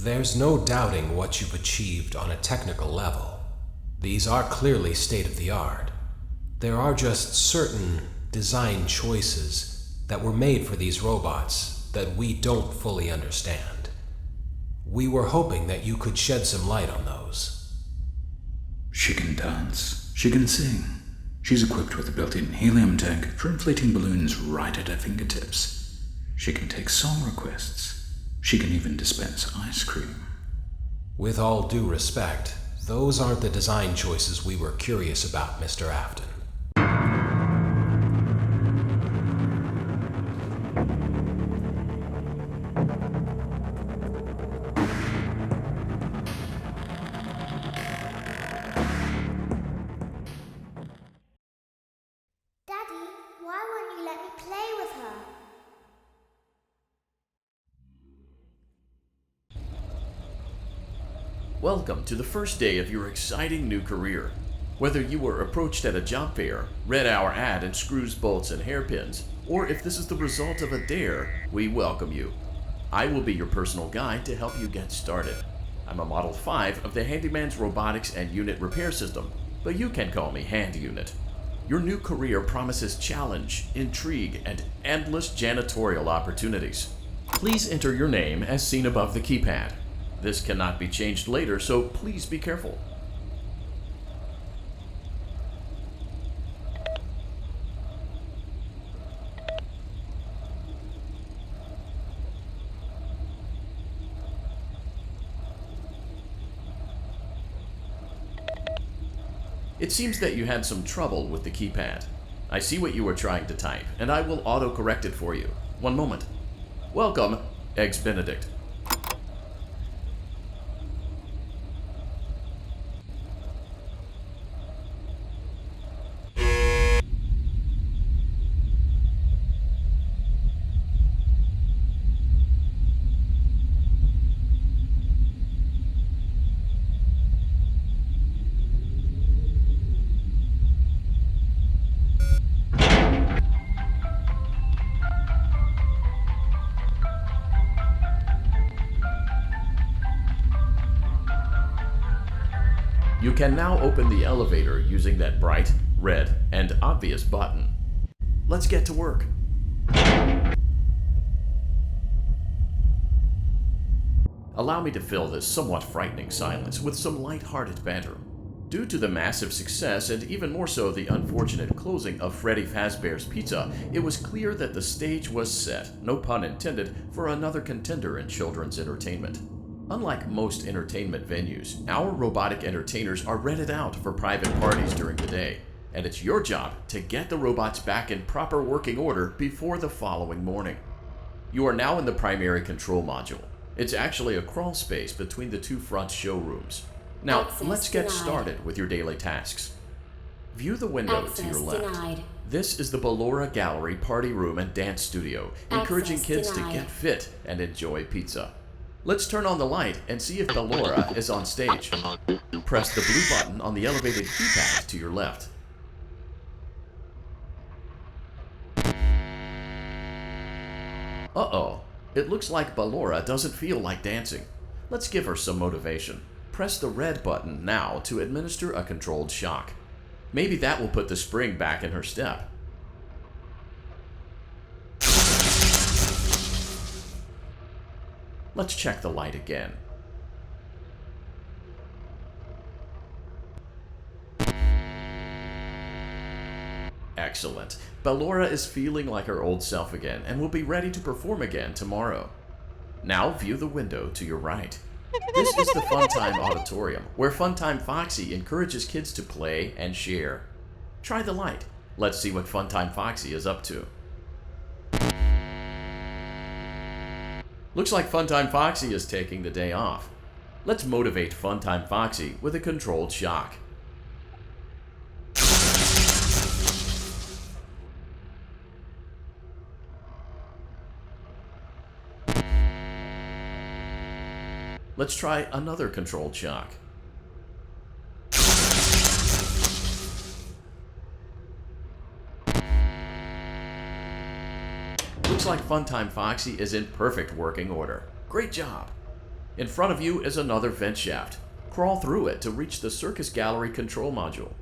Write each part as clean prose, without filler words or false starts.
There's no doubting what you've achieved on a technical level. These are clearly state-of-the-art. There are just certain design choices that were made for these robots that we don't fully understand. We were hoping that you could shed some light on those. She can dance. She can sing. She's equipped with a built-in helium tank for inflating balloons right at her fingertips. She can take song requests. She can even dispense ice cream. With all due respect, those aren't the design choices we were curious about, Mr. Afton. Daddy, why won't you let me play with her? Welcome to the first day of your exciting new career. Whether you were approached at a job fair, read our ad in screws, bolts, and hairpins, or if this is the result of a dare, we welcome you. I will be your personal guide to help you get started. I'm a Model 5 of the Handyman's Robotics and Unit Repair System, but you can call me Hand Unit. Your new career promises challenge, intrigue, and endless janitorial opportunities. Please enter your name as seen above the keypad. This cannot be changed later, so please be careful. It seems that you had some trouble with the keypad. I see what you were trying to type, and I will auto-correct it for you. One moment. Welcome, Eggs Benedict. You can now open the elevator using that bright, red, and obvious button. Let's get to work. Allow me to fill this somewhat frightening silence with some light-hearted banter. Due to the massive success, and even more so the unfortunate closing of Freddy Fazbear's Pizza, it was clear that the stage was set, no pun intended, for another contender in children's entertainment. Unlike most entertainment venues, our robotic entertainers are rented out for private parties during the day, and it's your job to get the robots back in proper working order before the following morning. You are now in the primary control module. It's actually a crawl space between the two front showrooms. Now, let's get started with your daily tasks. View the window to your left. This is the Ballora Gallery Party Room and Dance Studio, encouraging kids to get fit and enjoy pizza. Let's turn on the light and see if ballora is on stage. Press the blue button on the elevated keypad to your left. Uh-oh, it looks like ballora doesn't feel like dancing. Let's give her some motivation. Press the red button now to administer a controlled shock. Maybe that will put the spring back in her step. Let's check the light again. Excellent. Ballora is feeling like her old self again and will be ready to perform again tomorrow. Now view the window to your right. This is the Funtime Auditorium, where Funtime Foxy encourages kids to play and share. Try the light. Let's see what Funtime Foxy is up to. Looks like Funtime Foxy is taking the day off. Let's motivate Funtime Foxy with a controlled shock. Let's try another controlled shock. Looks like Funtime Foxy is in perfect working order. Great job! In front of you is another vent shaft. Crawl through it to reach the circus gallery control module.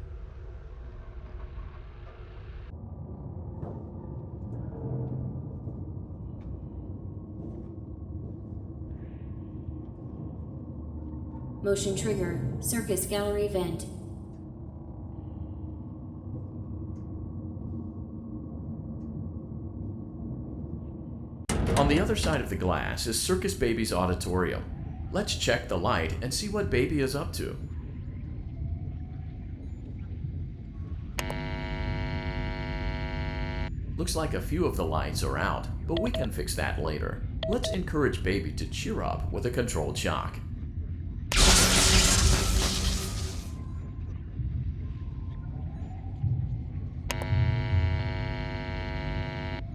Motion trigger, circus gallery vent. On the other side of the glass is Circus Baby's auditorium. Let's check the light and see what Baby is up to. Looks like a few of the lights are out, but we can fix that later. Let's encourage Baby to cheer up with a controlled shock.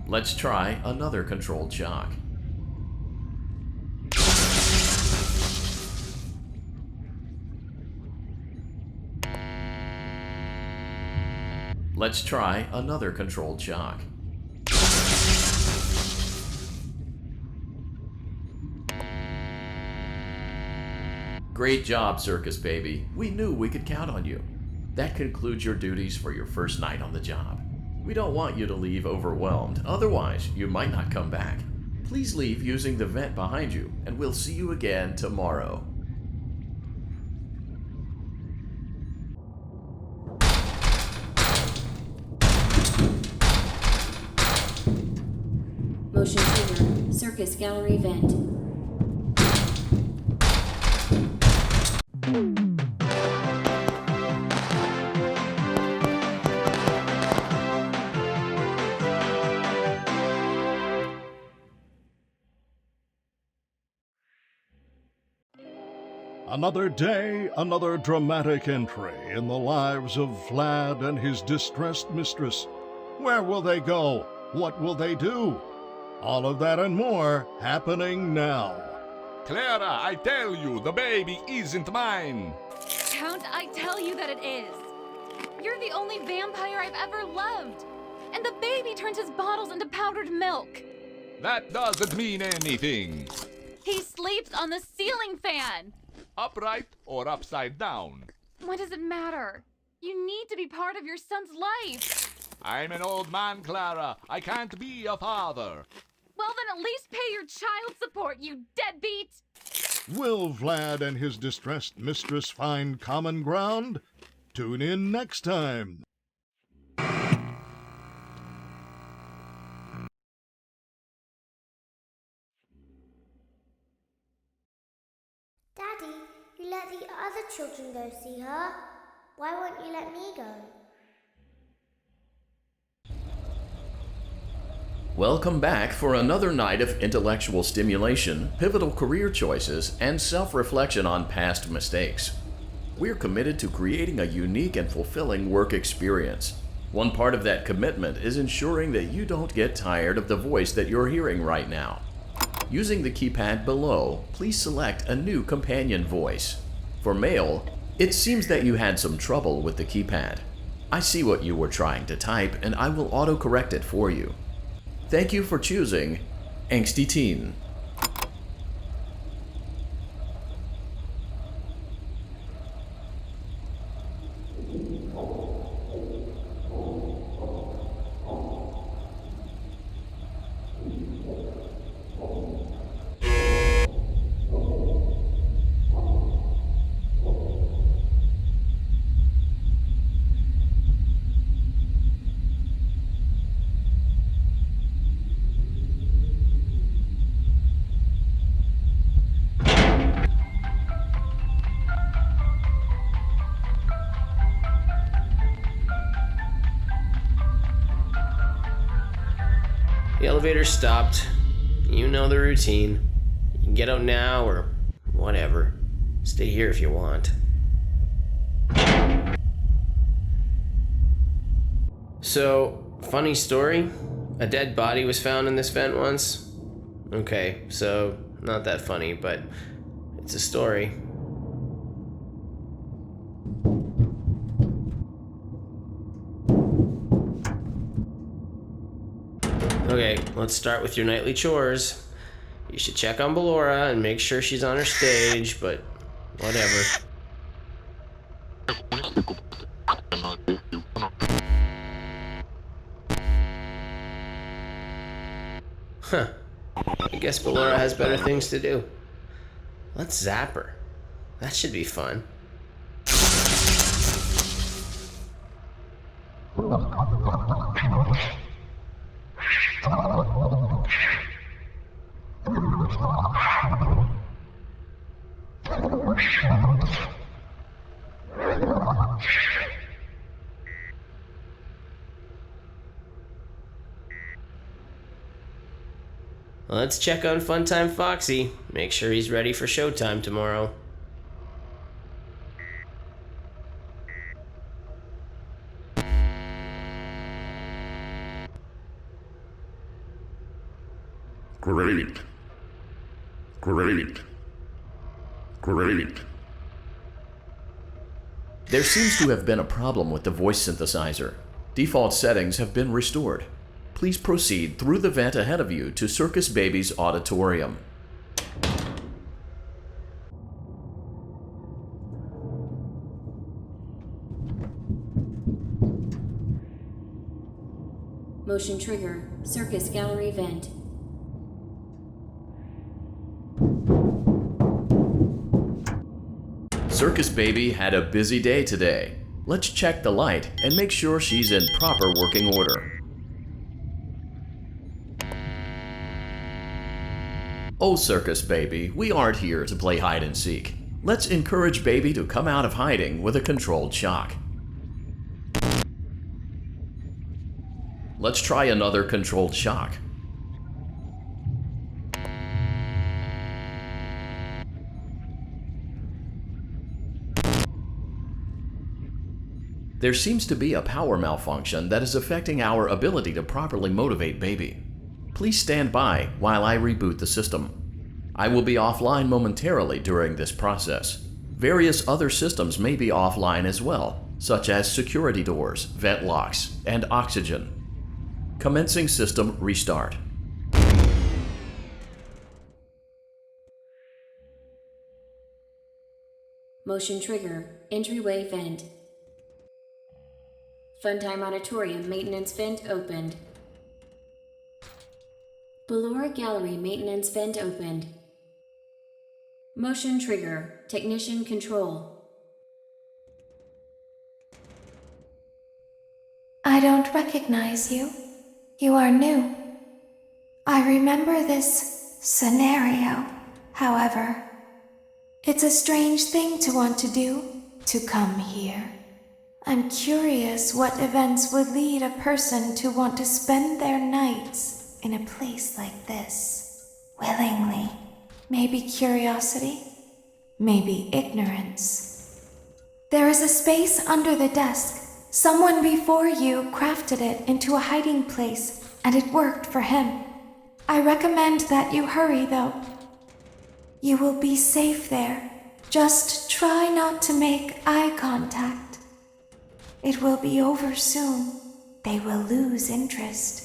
Let's try another controlled shock. Let's try another controlled shock. Great job, Circus Baby. We knew we could count on you. That concludes your duties for your first night on the job. We don't want you to leave overwhelmed, otherwise you might not come back. Please leave using the vent behind you, and we'll see you again tomorrow. Motion trigger, circus gallery vent. Another day, another dramatic entry in the lives of Vlad and his distressed mistress. Where will they go? What will they do? All of that and more happening now. Clara, I tell you, the baby isn't mine. Count, I tell you that it is. You're the only vampire I've ever loved. And the baby turns his bottles into powdered milk. That doesn't mean anything. He sleeps on the ceiling fan. Upright or upside down? What does it matter? You need to be part of your son's life. I'm an old man, Clara. I can't be a father. Well, then at least pay your child support, you deadbeat! Will Vlad and his distressed mistress find common ground? Tune in next time. Daddy, you let the other children go see her. Why won't you let me go? Welcome back for another night of intellectual stimulation, pivotal career choices, and self-reflection on past mistakes. We're committed to creating a unique and fulfilling work experience. One part of that commitment is ensuring that you don't get tired of the voice that you're hearing right now. Using the keypad below, please select a new companion voice. For male, it seems that you had some trouble with the keypad. I see what you were trying to type, and I will autocorrect it for you. Thank you for choosing Angsty Teen. The elevator stopped. You know the routine. You can get out now or whatever. Stay here if you want. So, funny story. A dead body was found in this vent once. Okay, so not that funny, but it's a story. Okay, let's start with your nightly chores. You should check on Ballora and make sure she's on her stage, but whatever. Huh. I guess Ballora has better things to do. Let's zap her. That should be fun. Let's check on Funtime Foxy. Make sure he's ready for showtime tomorrow. Great. Great. Great. There seems to have been a problem with the voice synthesizer. Default settings have been restored. Please proceed through the vent ahead of you to Circus Baby's auditorium. Motion trigger. Circus gallery vent. Circus Baby had a busy day today. Let's check the light and make sure she's in proper working order. Oh, Circus Baby, we aren't here to play hide and seek. Let's encourage Baby to come out of hiding with a controlled shock. Let's try another controlled shock. There seems to be a power malfunction that is affecting our ability to properly motivate Baby. Please stand by while I reboot the system. I will be offline momentarily during this process. Various other systems may be offline as well, such as security doors, vent locks, and oxygen. Commencing system restart. Motion trigger. Entryway vent. Funtime Auditorium maintenance vent opened. Ballora Gallery maintenance vent opened. Motion trigger. Technician control. I don't recognize you. You are new. I remember this scenario, however. It's a strange thing to want to do, to come here. I'm curious what events would lead a person to want to spend their nights in a place like this. Willingly. Maybe curiosity, maybe ignorance. There is a space under the desk. Someone before you crafted it into a hiding place, and it worked for him. I recommend that you hurry, though. You will be safe there. Just try not to make eye contact. It will be over soon. They will lose interest.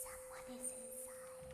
Someone is inside.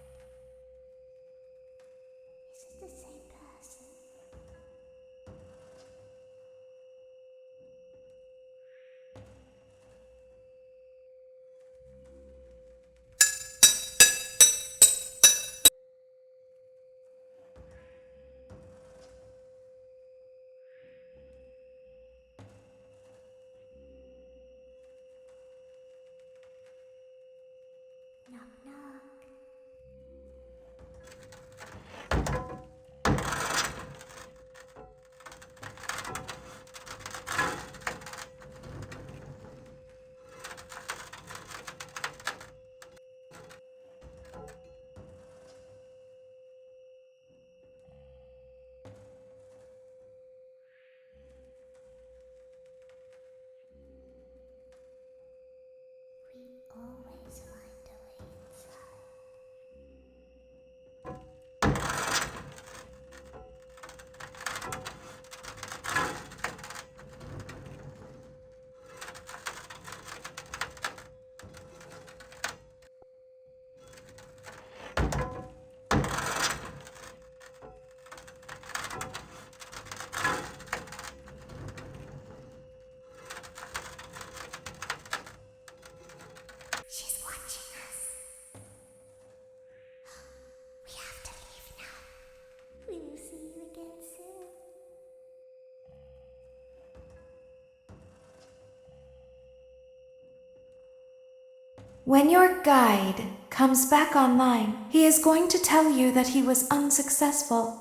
When your guide comes back online, he is going to tell you that he was unsuccessful,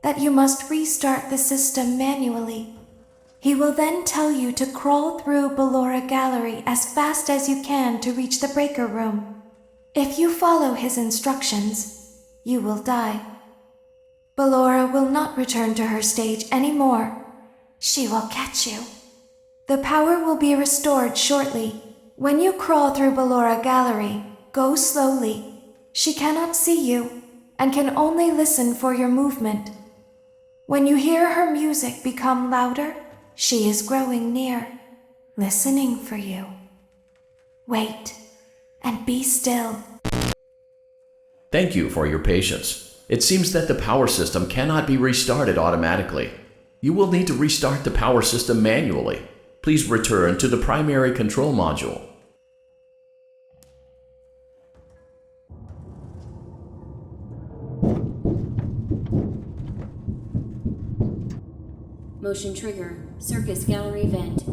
that you must restart the system manually. He will then tell you to crawl through Ballora Gallery as fast as you can to reach the breaker room. If you follow his instructions, you will die. Ballora will not return to her stage anymore. She will catch you. The power will be restored shortly. When you crawl through Ballora Gallery, go slowly. She cannot see you and can only listen for your movement. When you hear her music become louder, she is growing near, listening for you. Wait and be still. Thank you for your patience. It seems that the power system cannot be restarted automatically. You will need to restart the power system manually. Please return to the primary control module. Motion trigger. Circus gallery vent.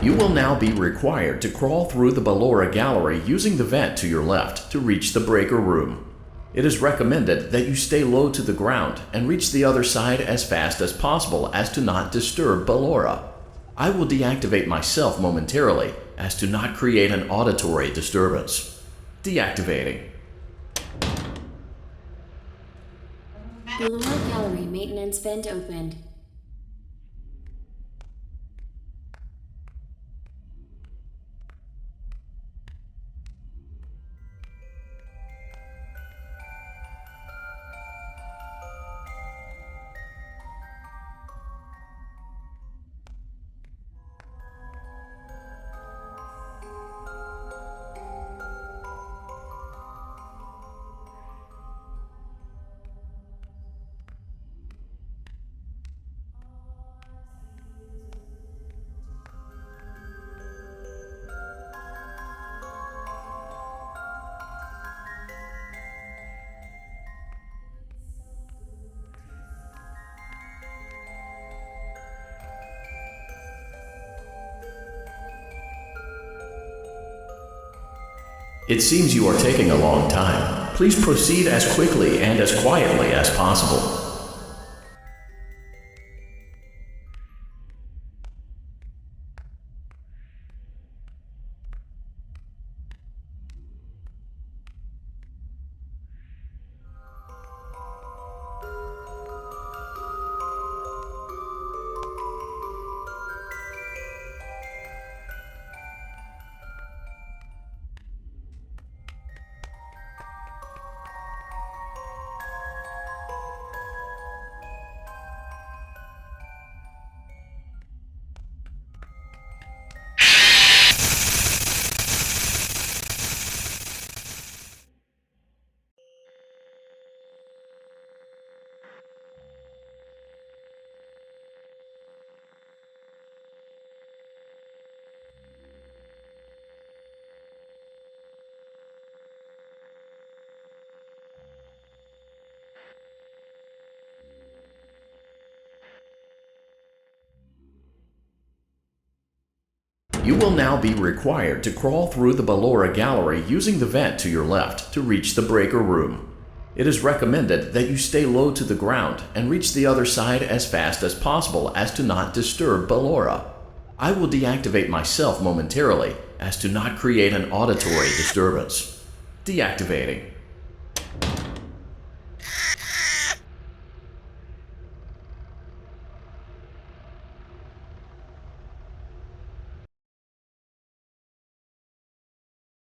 You will now be required to crawl through the Ballora Gallery using the vent to your left to reach the breaker room. It is recommended that you stay low to the ground and reach the other side as fast as possible as to not disturb Ballora. I will deactivate myself momentarily as to not create an auditory disturbance. Deactivating. Ballora Gallery maintenance vent opened. It seems you are taking a long time. Please proceed as quickly and as quietly as possible. You will now be required to crawl through the Ballora Gallery using the vent to your left to reach the breaker room. It is recommended that you stay low to the ground and reach the other side as fast as possible as to not disturb Ballora. I will deactivate myself momentarily as to not create an auditory disturbance. Deactivating.